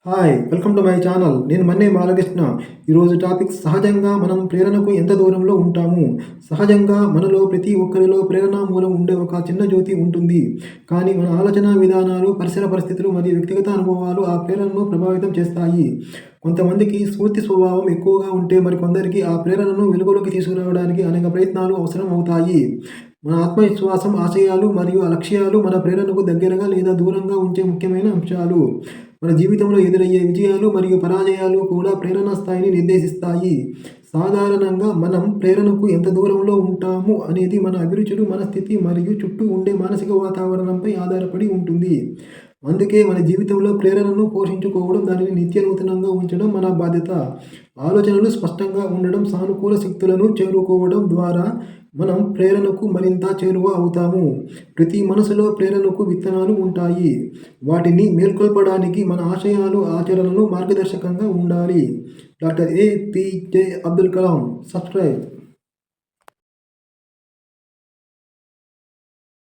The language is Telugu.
Hi! Welcome to my channel. నేను మన్నే బాలకృష్ణ. ఈరోజు టాపిక్ సహజంగా మనం ప్రేరణకు ఎంత దూరంలో ఉంటాము. సహజంగా మనలో ప్రతి ఒక్కరిలో ప్రేరణ మూలం ఉండే ఒక చిన్న జ్యోతి ఉంటుంది. కానీ మన ఆలోచన విధానాలు, పరిసర పరిస్థితులు మరియు వ్యక్తిగత అనుభవాలు ఆ ప్రేరణను ప్రభావితం చేస్తాయి. కొంతమందికి స్ఫూర్తి స్వభావం ఎక్కువగా ఉంటే మరికొందరికి ఆ ప్రేరణను వెలుగులోకి తీసుకురావడానికి అనేక ప్రయత్నాలు అవసరం అవుతాయి. మన ఆత్మవిశ్వాసం, ఆశయాలు మరియు లక్ష్యాలు మన ప్రేరణకు దగ్గరగా లేదా దూరంగా ఉంచే ముఖ్యమైన అంశాలు. మన జీవితంలో ఎదురయ్యే విజయాలు మరియు పరాజయాలు కూడా ప్రేరణ స్థాయిని నిర్దేశిస్తాయి. సాధారణంగా మనం ప్రేరణకు ఎంత దూరంలో ఉంటాము అనేది మన అభిరుచులు, మన స్థితి మరియు చుట్టూ ఉండే మానసిక వాతావరణంపై ఆధారపడి ఉంటుంది. అందుకే మన జీవితంలో ప్రేరణను పోషించుకోవడం, దానిని నిత్య నూతనంగా ఉంచడం మన బాధ్యత. ఆలోచనలు స్పష్టంగా ఉండడం, సానుకూల శక్తులను చేరుకోవడం ద్వారా మనం ప్రేరణకు మరింత చేరువ అవుతాము. ప్రతి మనసులో ప్రేరణకు విత్తనాలు ఉంటాయి. వాటిని మేల్కొల్పడానికి మన ఆశయాలు, ఆచరణలు మార్గదర్శకంగా ఉండాలి. Doctor APJ Abdul Kalam. Subscribe.